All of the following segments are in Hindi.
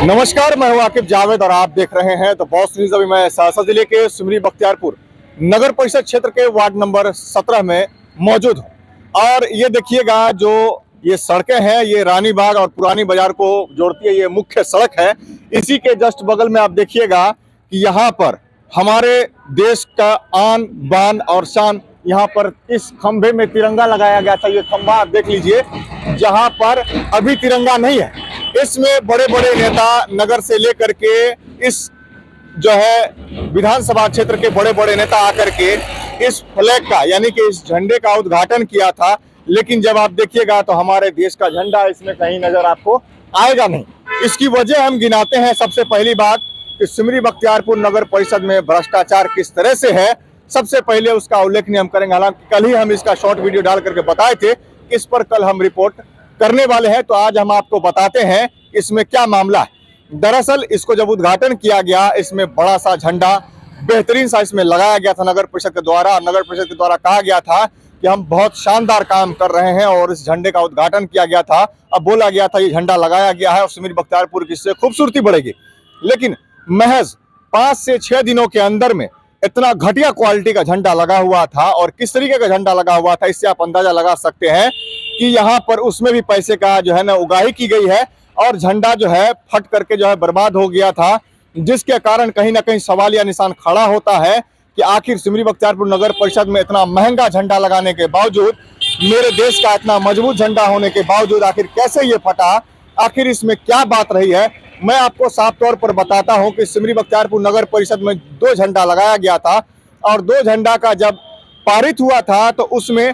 नमस्कार, मैं हूं आकिब जावेद और आप देख रहे हैं तो बॉस न्यूज। अभी मैं सहरसा जिले के सिमरी बख्तियारपुर नगर परिषद क्षेत्र के वार्ड नंबर 17 में मौजूद हूं और ये देखिएगा जो ये सड़कें हैं ये रानी बाग और पुरानी बाजार को जोड़ती है, ये मुख्य सड़क है। इसी के जस्ट बगल में आप देखिएगा कि यहाँ पर हमारे देश का आन बान और शान, यहाँ पर इस खंभे में तिरंगा लगाया गया था। ये खंभा आप देख लीजिए, जहाँ पर अभी तिरंगा नहीं है। इसमें बड़े बड़े नेता नगर से लेकर के इस जो है विधानसभा क्षेत्र के बड़े बड़े नेता आकर के इस फ्लैग का यानी कि इस झंडे का उद्घाटन किया था, लेकिन जब आप देखिएगा तो हमारे देश का झंडा इसमें कहीं नजर आपको आएगा नहीं। इसकी वजह हम गिनाते हैं। सबसे पहली बात कि सिमरी बख्तियारपुर नगर परिषद में भ्रष्टाचार किस तरह से है, सबसे पहले उसका उल्लेखनीय हम करेंगे। हालांकि कल ही हम इसका शॉर्ट वीडियो डाल करके बताए थे, इस पर कल हम रिपोर्ट करने वाले हैं, तो आज हम आपको बताते हैं इसमें क्या मामला है। दरअसल इसको जब उद्घाटन किया गया, इसमें बड़ा सा झंडा बेहतरीन सा इसमें लगाया गया था नगर परिषद के द्वारा। नगर परिषद के द्वारा कहा गया था कि हम बहुत शानदार काम कर रहे हैं और इस झंडे का उद्घाटन किया गया था। अब बोला गया था ये झंडा लगाया गया है और सिमरी बख्तियारपुर की इससे खूबसूरती बढ़ेगी, लेकिन महज 5 से 6 दिनों के अंदर में इतना घटिया क्वालिटी का झंडा लगा हुआ था। और किस तरीके का झंडा लगा हुआ था, इससे आप अंदाजा लगा सकते हैं कि यहाँ पर उसमें भी पैसे का जो है ना उगाही की गई है और झंडा जो है फट करके जो है बर्बाद हो गया था, जिसके कारण कहीं ना कहीं सवालिया निशान खड़ा होता है कि आखिर सिमरी बख्तियारपुर नगर परिषद में इतना महंगा झंडा लगाने के बावजूद, मेरे देश का इतना मजबूत झंडा होने के बावजूद आखिर कैसे ये फटा, आखिर इसमें क्या बात रही है। मैं आपको साफ तौर पर बताता हूं कि सिमरी बख्तियारपुर नगर परिषद में 2 झंडा लगाया गया था और 2 झंडा का जब पारित हुआ था तो उसमें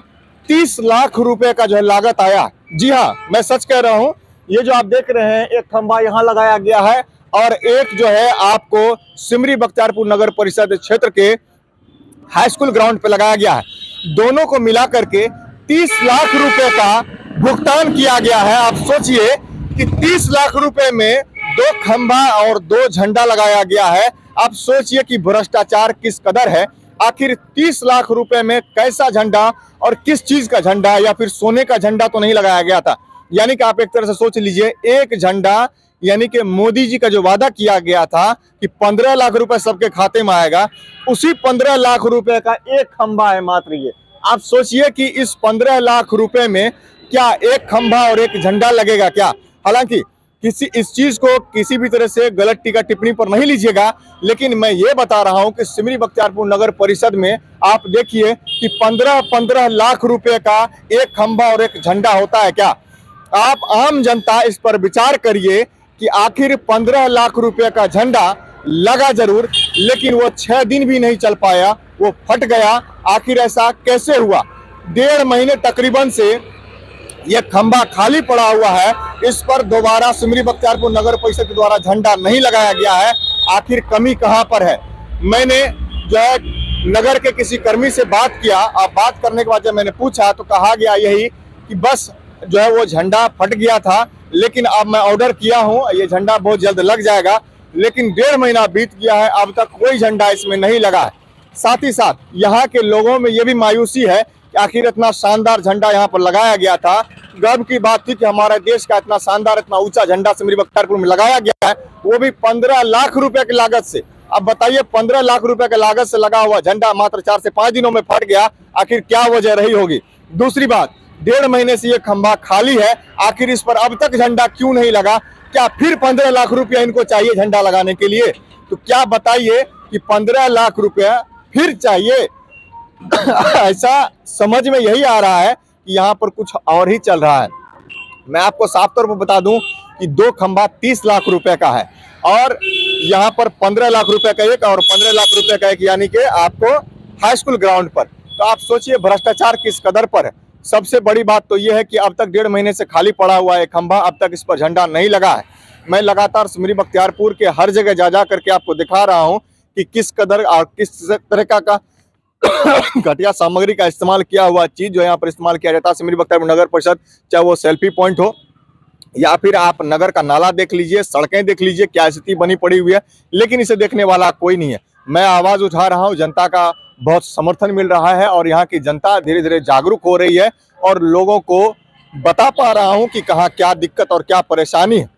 30 लाख रुपए का जो है लागत आया। जी हाँ, मैं सच कह रहा हूं। ये जो आप देख रहे हैं, एक खंभा यहाँ लगाया गया है और एक जो है आपको सिमरी बख्तियारपुर नगर परिषद क्षेत्र के हाई स्कूल ग्राउंड पे लगाया गया है। दोनों को मिला करके 30 लाख रुपए का भुगतान किया गया है। आप सोचिए कि 30 लाख रुपए में 2 खंभा और 2 झंडा लगाया गया है। आप सोचिए कि भ्रष्टाचार किस कदर है। आखिर 30 लाख रुपए में कैसा झंडा और किस चीज का झंडा, या फिर सोने का झंडा तो नहीं लगाया गया था। यानी कि आप एक तरह से सोच लीजिए, एक झंडा यानी कि मोदी जी का जो वादा किया गया था कि 15 लाख रुपए सबके खाते में आएगा, उसी 15 लाख रुपए का एक खंभा है मात्र। ये आप सोचिए कि इस 15 लाख रुपए में क्या एक खंभा और एक झंडा लगेगा क्या। हालांकि इस चीज को किसी भी तरह से गलत टीका टिप्पणी पर नहीं लीजिएगा, लेकिन मैं ये बता रहा हूं कि सिमरी बख्तियारपुर नगर परिषद में आप देखिए कि 15 लाख रुपए का एक खंभा और एक झंडा होता है क्या। आप आम जनता इस पर विचार करिए कि आखिर 15 लाख रुपए का झंडा लगा जरूर, लेकिन वो 6 दिन भी नहीं चल पाया, वो फट गया। आखिर ऐसा कैसे हुआ। 1.5 महीने तकरीबन से यह खंभा खाली पड़ा हुआ है, इस पर दोबारा सिमरी बख्तियारपुर नगर परिषद के द्वारा झंडा नहीं लगाया गया है। आखिर कमी कहां पर है। मैंने जो है नगर के किसी कर्मी से बात किया और बात करने के बाद जब मैंने पूछा तो कहा गया यही कि बस जो है वो झंडा फट गया था, लेकिन अब मैं ऑर्डर किया हूं, ये झंडा बहुत जल्द लग जाएगा। लेकिन 1.5 महीना बीत गया है, अब तक कोई झंडा इसमें नहीं लगा है। साथ ही साथ यहाँ के लोगों में ये भी मायूसी है कि आखिर इतना शानदार झंडा यहाँ पर लगाया गया था। गर्व की बात थी कि हमारे देश का इतना शानदार इतना ऊंचा झंडा सिमरी बख्तियारपुर में लगाया गया है, वो भी 15 लाख रुपए की लागत से। अब बताइए, 15 लाख रुपए की लागत से लगा हुआ झंडा मात्र 4 से 5 दिनों में फट गया, आखिर क्या वजह रही होगी। दूसरी बात, 1.5 महीने से ये खंभा खाली है, आखिर इस पर अब तक झंडा क्यों नहीं लगा। क्या फिर 15 लाख रुपया इनको चाहिए झंडा लगाने के लिए? तो क्या बताइए कि 15 लाख रुपया फिर चाहिए। ऐसा समझ में यही आ रहा है कि यहाँ पर कुछ और ही चल रहा है। मैं आपको साफ तौर पर बता दूं कि 2 खंभा 30 लाख रुपए का है और यहाँ पर 15 लाख रुपए का एक और 15 लाख रुपए का एक, यानी कि आपको हाई स्कूल ग्राउंड पर। तो आप सोचिए भ्रष्टाचार किस कदर पर है। सबसे बड़ी बात तो यह है कि अब तक 1.5 महीने से खाली पड़ा हुआ है खंभा, अब तक इस पर झंडा नहीं लगा है। मैं लगातार सिमरी बख्तियारपुर के हर जगह जा करके आपको दिखा रहा हूं कि किस कदर और किस तरह का घटिया सामग्री का इस्तेमाल किया हुआ चीज जो यहाँ पर इस्तेमाल किया जाता है सिमरी बख्तियारपुर नगर परिषद। चाहे वो सेल्फी पॉइंट हो या फिर आप नगर का नाला देख लीजिए, सड़कें देख लीजिए, क्या स्थिति बनी पड़ी हुई है, लेकिन इसे देखने वाला कोई नहीं है। मैं आवाज उठा रहा हूँ, जनता का बहुत समर्थन मिल रहा है और यहाँ की जनता धीरे धीरे जागरूक हो रही है और लोगों को बता पा रहा हूँ कि कहाँ क्या दिक्कत और क्या परेशानी है।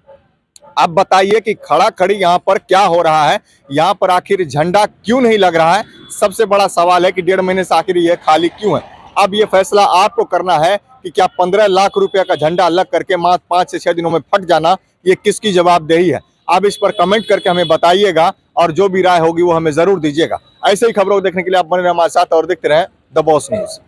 आप बताइए कि खड़ा खड़ी यहाँ पर क्या हो रहा है, यहाँ पर आखिर झंडा क्यों नहीं लग रहा है। सबसे बड़ा सवाल है कि 1.5 महीने से आखिर ये खाली क्यों है। अब ये फैसला आपको करना है कि क्या 15 लाख रुपए का झंडा लग करके मात्र 5 से 6 दिनों में फट जाना, ये किसकी जवाबदेही है। आप इस पर कमेंट करके हमें बताइएगा और जो भी राय होगी वो हमें जरूर दीजिएगा। ऐसे ही खबरों को देखने के लिए आप बने रहे हमारे साथ और देखते रहें द बॉस न्यूज।